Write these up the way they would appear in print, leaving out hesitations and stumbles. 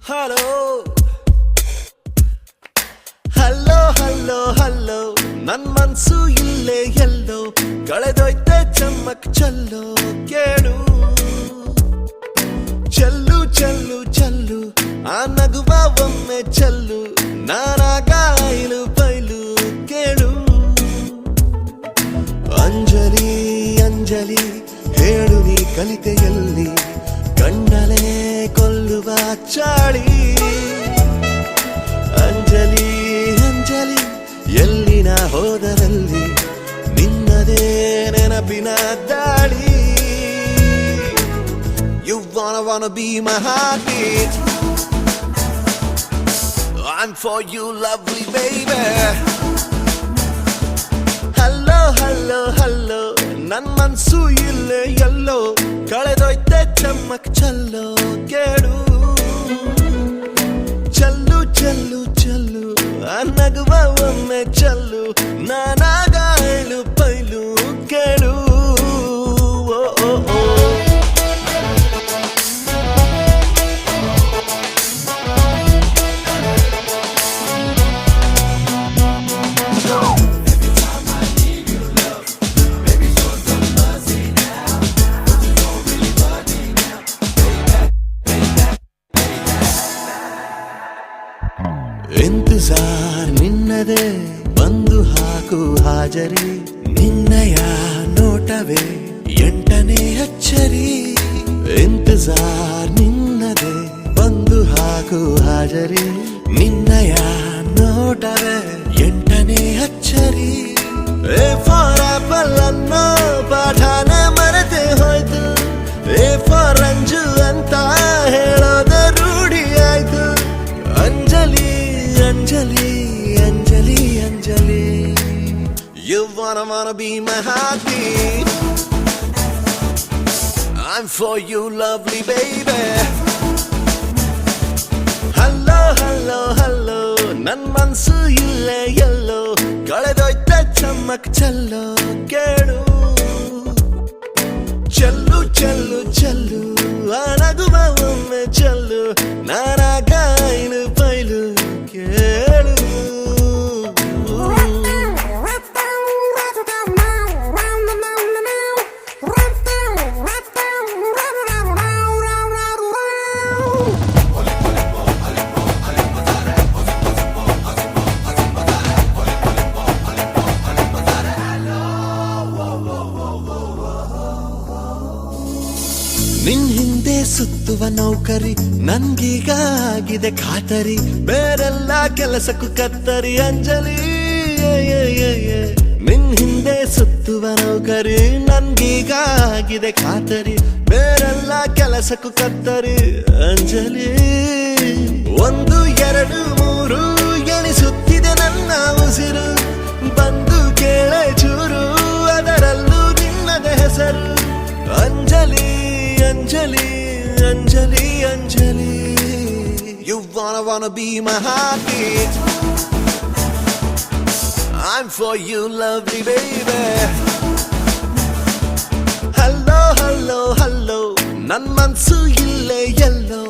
Hello hello hello hello ನನ್ ಮನ್ಸು ಇಲ್ಲೇ ಎಲ್ಲೋ ಕಳೆದೋಯ್ತೆ ಚಮ್ಮಕ್ ಚಲ್ಲೋ ಕೇಳು ಚಲ್ಲು ಚಲ್ಲು ಚಲ್ಲು ಆ ನಗುವ ಒಮ್ಮೆ ಚಲ್ಲು ನಾನಾಗ ಐಲು ಬೈಲು ಕೇಳು ಅಂಜಲಿ ಅಂಜಲಿ ಹೇಳು ನೀ ಕಲಿತೆಯಲ್ಲಿ ಕಣ್ಣಲೆ ಕೊಲ್ಲುವ ಚಾಳಿ ಅಂಜಲಿ ಅಂಜಲಿ ಎಲ್ಲಿನ ಹೋದರಲ್ಲಿ ನಿನ್ನದೇ ನೆನಪಿನ ದಾಳಿ You wanna be my heartbeat I'm for you lovely baby Hello hello hello ನನ್ ಮನ್ಸು ಇಲ್ಲೇ ಎಲ್ಲೋ ಕಳೆದೋಯ್ತೆ ಚಮ್ಮಕ್ ಚಲ್ಲೋ ಕೇಳು ಚಲ್ಲು ಚಲ್ಲು ಚಲ್ಲು ಆ ನಗುವ ಒಮ್ಮೆ ಚಲ್ಲು ನಾನಾಗ ಐಲು ಬೈಲು ಕೇಳು ಓ ಓ ಓ ಇಂತಜಾರ್ ನಿನ್ನದೇ ಬಂದು ಹಾಕು ಹಾಜರಿ ನಿನ್ನಯ ನೋಟವೇ ಎಂಟನೇ ಅಚ್ಚರಿ ಇಂತಜಾರ್ ನಿನ್ನದೇ ಬಂದು ಹಾಕು ಹಾಜರಿ ನಿನ್ನಯ ನೋಟವೇ ಎಂಟನೇ ಅಚ್ಚರಿ ಎ ಫಾರ್ ಆಪಲ್ ಅನ್ನೋ ಪಾಠಾನ ಮರೆತೆ ಹೋಯ್ತು ಎ ಫಾರ್ ರಂಜು ಅಂತ ಹೇಳೋದ ರೂಢಿ ಆಯ್ತು Anjali Anjali Anjali Anjali You wanna be my heartbeat I'm for you lovely baby Hello hello hello ನನ್ ಮನ್ಸು ಇಲ್ಲೇ ಎಲ್ಲೋ ಕಳೆದೋಯ್ತೆ ಚಮ್ಮಕ್ ಚಲ್ಲೋ ಕೇಳು ಚಲ್ಲು ಚಲ್ಲು ಚಲ್ಲು ಆ ನಗುವ ಒಮ್ಮೆ ಚಲ್ಲು ನಾನಾಗ ಐಲು ಬೈಲು ಕೇಳು ನಿನ್ ಹಿಂದೆ ಸುತ್ತುವ ನೌಕರಿ ನನ್ಗೀಗ ಆಗಿದೆ ಖಾತರಿ ಬೇರೆಲ್ಲ ಕೆಲಸಕ್ಕೂ ಕತ್ತರಿ ಅಂಜಲಿ ನಿನ್ ಹಿಂದೆ ಸುತ್ತುವ ನೌಕರಿ ನನ್ಗೀಗ ಆಗಿದೆ ಖಾತರಿ ಬೇರೆಲ್ಲ ಕೆಲಸಕ್ಕೂ ಕತ್ತರಿ ಅಂಜಲಿ ಒಂದು ಎರಡು ಮೂರು ಎಣಿಸುತ್ತಿದೆ ನನ್ನ ಉಸಿರು ಬಂದು ಕೇಳೆ ಚೂರು ಅದರಲ್ಲೂ ನಿನ್ನದ ಹೆಸರು Anjali Anjali Anjali Anjali You wanna be my heartbeat I'm for you lovely baby Hello hello hello ನನ್ ಮನ್ಸು ಇಲ್ಲೇ ಎಲ್ಲೋ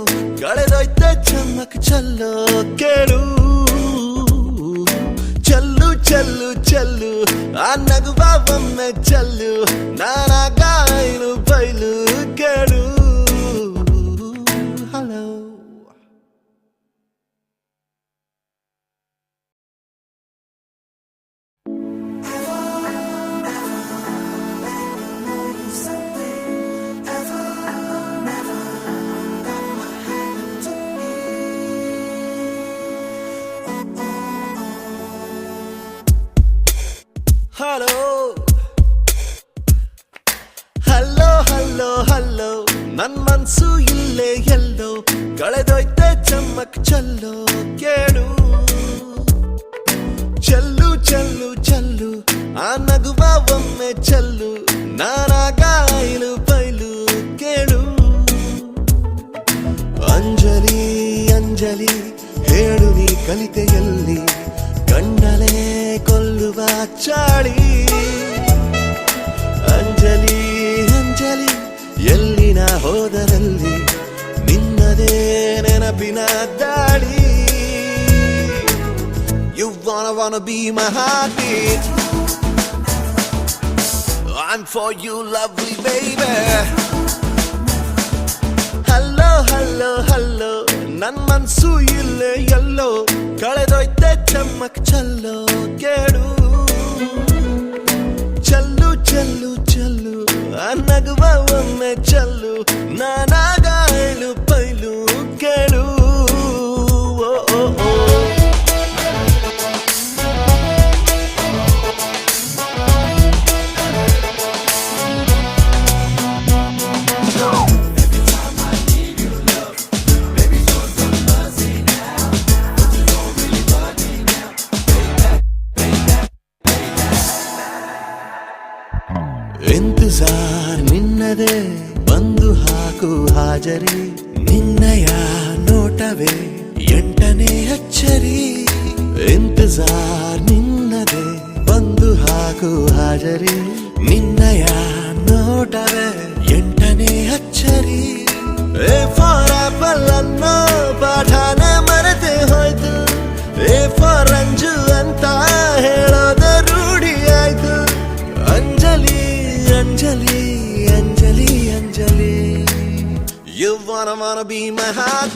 ಕಳೆದೋಯ್ತೆ ಚಮ್ಮಕ್ ಚಲ್ಲೋ ಕೇಳು ಚಲ್ಲು ಚಲ್ಲು ಚಲ್ಲು ಆ ನಗುವ ಒಮ್ಮೆ ಚಲ್ಲು ನಾನಾಗ ಐಲು ಬೈಲು ಕೇಳು hello hello hello hello hello ನನ್ ಮನ್ಸು ಇಲ್ಲೇ ಎಲ್ಲೋ ಕಳೆದೋಯ್ತೆ ಚಮ್ಮಕ್ ಚಲ್ಲೋ ಕೇಳು ಚಲ್ಲು ಚಲ್ಲು ಚಲ್ಲು ಆ ನಗುವ ಒಮ್ಮೆ ಚಲ್ಲು ನಾನಾಗ ಐಲು ಬೈಲು ಕೇಳು ಅಂಜಲಿ ಅಂಜಲಿ ಹೇಳು ನೀ ಕಲಿತೆಯಲ್ಲಿ ಕಣ್ಣಲೆ ಕೊಲ್ಲುವ ಚಾಳಿ ಅಂಜಲಿ ಅಂಜಲಿ ಎಲ್ಲಿನ ಹೋದರಲ್ಲಿ ನಿನ್ನದೇ ನೆನ ನೆನಪಿನ ದಾಳಿ. You wanna be my heartbeat. I'm for you lovely baby. Hello hello hello ನನ್ ಮನ್ಸು ಇಲ್ಲೇ ಎಲ್ಲೋ ಕಳೆದೋಯ್ತೆ ಚಮ್ಮಕ್ ಚಲ್ಲೋ ಕೇಳು. ಚಲ್ಲು ಚಲ್ಲು ಚಲ್ಲು ಆ ನಗುವ ಒಮ್ಮೆ ಚಲ್ಲು ನಾನಾಗ ಏಳು ಪೈಲು ಕೇಳು. ಓ ಓ ಓ ಇಂತಜಾರ್ ನಿನ್ನದೇ ಬಂದು ಹಾಕು ಹಾಜರಿ. ನಿನ್ನಯ ನೋಟವೇ ಎಂಟನೇ ಅಚ್ಚರಿ. ಇಂತಜಾರ್ ನಿನ್ನದೇ ಬಂದು ಹಾಕು ಹಾಜರಿ. ನಿನ್ನಯ ನೋಟವೇ ಎಂಟನೇ ಅಚ್ಚರಿ. ಎ ಫಾರ್ ಆಪಲ್ ಅನ್ನೋ ಪಾಠಾನ ಮರೆತೆ ಹೋಯ್ತು. ಎ ಫಾರ್ ಅಂಜು ಅಂತ ಹೇಳೋದ ರೂಢಿ ಆಯ್ತು. Anjali Anjali Anjali Anjali. You wanna be my heart.